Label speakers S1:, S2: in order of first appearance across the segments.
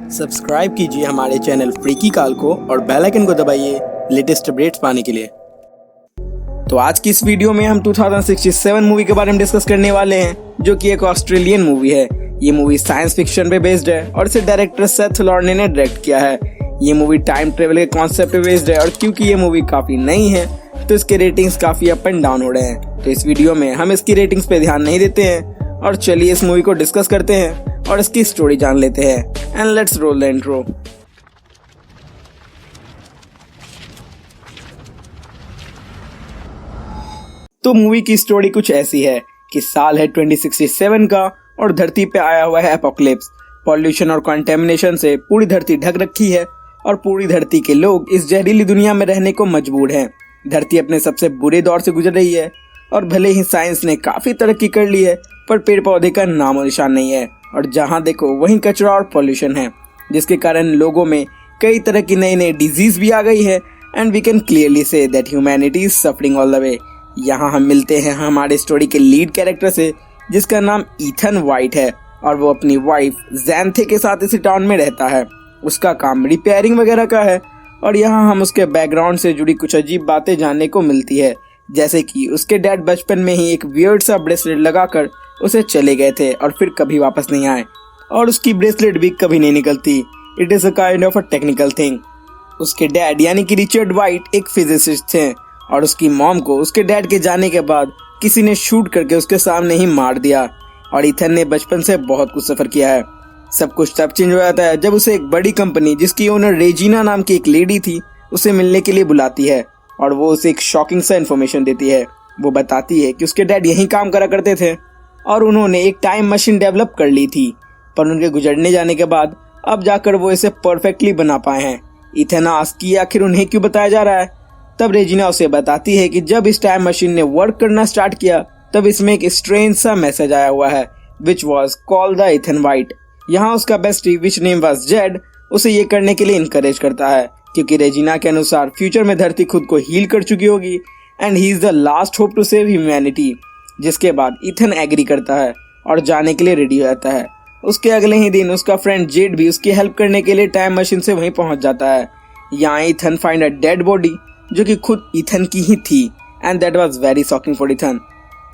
S1: Subscribe कीजिए हमारे channel freaky काल को और बेल आइकन को दबाइए लेटेस्ट अपडेट्स पाने के लिए। तो आज की इस वीडियो में हम 2067 मूवी के बारे में डिस्कस करने वाले हैं, जो कि एक ऑस्ट्रेलियन मूवी है। ये मूवी साइंस फिक्शन पे बेस्ड है और इसे डायरेक्टर सेथ लॉर्ने ने डायरेक्ट किया है। ये मूवी टाइम ट्रेवल के कॉन्सेप्ट पे बेस्ड है और क्योंकि ये मूवी काफी नई है तो इसके रेटिंग्स काफी अप एंड डाउन हो रहे हैं। तो इस वीडियो में हम इसकी रेटिंग्स पे ध्यान नहीं देते हैं और चलिए इस मूवी को डिस्कस करते हैं और इसकी स्टोरी जान लेते हैं। And let's roll the intro. तो मूवी की स्टोरी कुछ ऐसी है कि साल है 2067 का और धरती पे आया हुआ है एपोकलिप्स। पॉल्यूशन और कंटेमिनेशन से पूरी धरती ढक रखी है और पूरी धरती के लोग इस जहरीली दुनिया में रहने को मजबूर हैं। धरती अपने सबसे बुरे दौर से गुजर रही है और भले ही साइंस ने काफी तरक्की कर ली है पर पेड़ पौधे का नामो निशान नहीं है और जहां देखो वहीं कचरा और पॉल्यूशन है, जिसके कारण लोगों में कई तरह की नई नई डिजीज भी आ गई है। And we can clearly see that humanity is suffering all the way. यहाँ हम मिलते हैं हमारे स्टोरी के लीड कैरेक्टर से, जिसका नाम ईथन वाइट है और वो अपनी वाइफ जैंथे के साथ इसी टाउन में रहता है। उसका काम रिपेयरिंग वगैरह का है और यहाँ हम उसके बैकग्राउंड से जुड़ी कुछ अजीब बातें जानने को मिलती है, जैसे कि उसके डैड बचपन में ही एक वियर्ड सा ब्रेसलेट लगाकर उसे चले गए थे और फिर कभी वापस नहीं आए और उसकी ब्रेसलेट भी कभी नहीं निकलती। It is a kind of a technical thing. उसके डैड यानी कि रिचर्ड वाइट एक फिजिसिस्ट थे और उसकी मॉम को उसके डैड के जाने के बाद किसी ने शूट करके उसके सामने ही मार दिया। और ईथन ने बचपन से बहुत कुछ सफर किया है। सब कुछ तब चेंज हो जाता है जब उसे एक बड़ी कंपनी जिसकी ओनर रेजिना नाम की एक लेडी थी उसे मिलने के लिए बुलाती है और वो उसे एक शॉकिंग सा इन्फॉर्मेशन देती है। वो बताती है कि उसके डैड यहीं काम करा करते थे और उन्होंने एक टाइम मशीन डेवलप कर ली थी, पर उनके गुजरने जाने के बाद अब जाकर वो इसे परफेक्टली बना पाए हैं। इथन आस्क कि आखिर उन्हें क्यों बताया जा रहा है। तब रेजिना उसे बताती है कि जब इस टाइम मशीन ने वर्क करना स्टार्ट किया तब इसमें एक स्ट्रेंज सा मैसेज आया हुआ है, which was called the Ethan white. यहाँ उसका bestie which name was Z उसे ये करने के लिए इनकरेज करता है, क्योंकि रेजिना के अनुसार फ्यूचर में धरती खुद को हील कर चुकी होगी and he is the last hope to save humanity. जिसके बाद इथन एग्री करता है और जाने के लिए रेडी हो जाता है। उसके अगले ही दिन उसका फ्रेंड जेड भी उसकी हेल्प करने के लिए टाइम मशीन से वहीं पहुंच जाता है। यहाँ Ethan find a dead body जो कि खुद इथन की ही थी and that was very shocking for Ethan.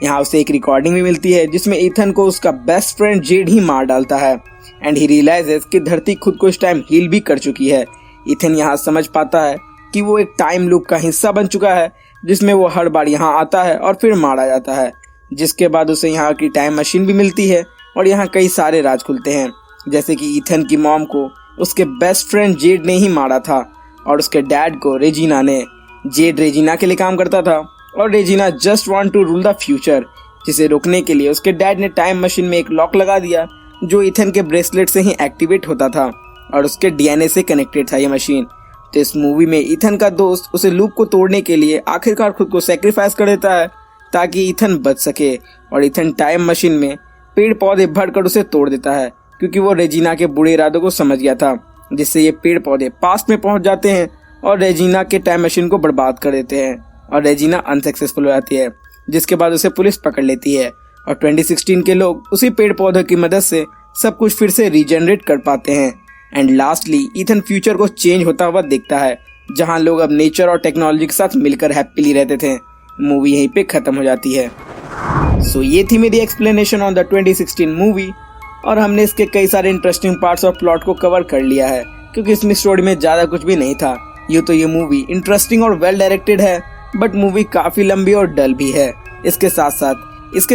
S1: यहाँ उसे एक रिकॉर्डिंग भी मिलती है जिसमें इथन को उसका बेस्ट फ्रेंड जेड ही मार डालता है एंड ही रियलाइजेस कि धरती खुद को इस टाइम हील भी कर चुकी है। इथन यहाँ समझ पाता है कि वो एक टाइम लूप का हिस्सा बन चुका है जिसमें वो हर बार यहाँ आता है और फिर मारा जाता है। जिसके बाद उसे यहाँ की टाइम मशीन भी मिलती है और यहाँ कई सारे राज खुलते हैं, जैसे कि इथन की मॉम को उसके बेस्ट फ्रेंड जेड ने ही मारा था और उसके डैड को रेजिना ने। जेड रेजिना के लिए काम करता था और Regina just want to rule the future, जिसे रोकने के लिए उसके डैड ने टाइम मशीन में एक लॉक लगा दिया जो इथन के ब्रेसलेट से ही एक्टिवेट होता था और उसके डीएनए से कनेक्टेड था ये मशीन। तो इस मूवी में इथन का दोस्त उसे लूप को तोड़ने के लिए आखिरकार खुद को सेक्रीफाइस कर देता है ताकि इथन बच सके और इथन टाइम मशीन में पेड़ पौधे भरकर उसे तोड़ देता है, क्योंकि वो रेजिना के बुरे इरादों को समझ गया था, जिससे ये पेड़ पौधे पास्ट में पहुंच जाते हैं और रेजिना के टाइम मशीन को बर्बाद कर देते हैं और रेजिना अनसक्सेसफुल हो जाती है। जिसके बाद उसे पुलिस पकड़ लेती है और 2016 के लोग उसी पेड़ पौधों की मदद से सब कुछ फिर से रीजनरेट कर पाते हैं। एंड लास्टली इथन फ्यूचर को चेंज होता हुआ देखता है, जहाँ लोग अब नेचर और टेक्नोलॉजी के साथ मिलकर हैप्पीली रहते थे। मूवी यहीं पे खत्म हो जाती है। सो ये थी मेरी एक्सप्लेनेशन ऑन द 2016 मूवी और हमने इसके कई सारे इंटरेस्टिंग पार्ट्स और प्लॉट को कवर कर लिया है, क्योंकि इसमें स्टोरी में ज्यादा कुछ भी नहीं था। यूँ तो ये मूवी इंटरेस्टिंग और वेल डायरेक्टेड है, बट मूवी काफी लंबी और डल भी है। इसके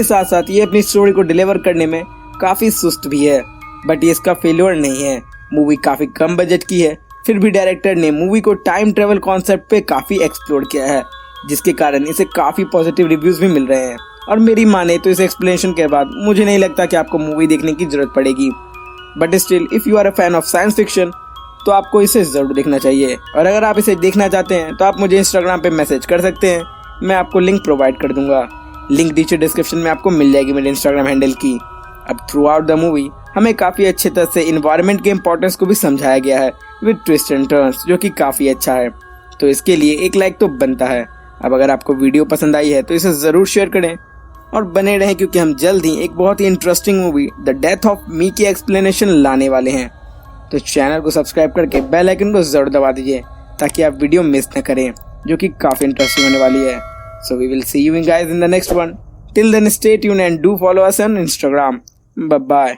S1: साथ साथ ये अपनी स्टोरी को डिलीवर करने में काफी सुस्त भी है, बट ये इसका फेलियर नहीं है। मूवी काफी कम बजट की है, फिर भी डायरेक्टर ने मूवी को टाइम ट्रेवल कॉन्सेप्ट पे काफी एक्सप्लोर किया है, जिसके कारण इसे काफी पॉजिटिव रिव्यूज भी मिल रहे हैं। और मेरी माने तो इस एक्सप्लेनेशन के बाद मुझे नहीं लगता कि आपको मूवी देखने की जरूरत पड़ेगी, but still if you are a fan of science fiction तो आपको इसे जरूर देखना चाहिए। और अगर आप इसे देखना चाहते हैं तो आप मुझे इंस्टाग्राम पे मैसेज कर सकते हैं, मैं आपको लिंक प्रोवाइड कर दूंगा। लिंक नीचे डिस्क्रिप्शन में आपको मिल जाएगी मेरे इंस्टाग्राम हैंडल की। अब थ्रू आउट द मूवी हमें काफी अच्छे तरह से इन्वायरमेंट के इम्पोर्टेंस को भी समझाया गया है विद ट्विस्ट एंड टर्न्स, जो कि काफी अच्छा है। तो इसके लिए एक लाइक तो बनता है। अब अगर आपको वीडियो पसंद आई है तो इसे जरूर शेयर करें और बने रहें, क्योंकि हम जल्द ही एक बहुत ही interesting movie the death of me की एक्सप्लेनेशन लाने वाले हैं। तो चैनल को सब्सक्राइब करके बेल आइकन को जरूर दबा दीजिए ताकि आप वीडियो मिस न करें, जो कि काफ़ी इंटरेस्टिंग होने वाली है। So we will see you guys in the next one. Till then stay tuned and do follow us on Instagram. Bye bye.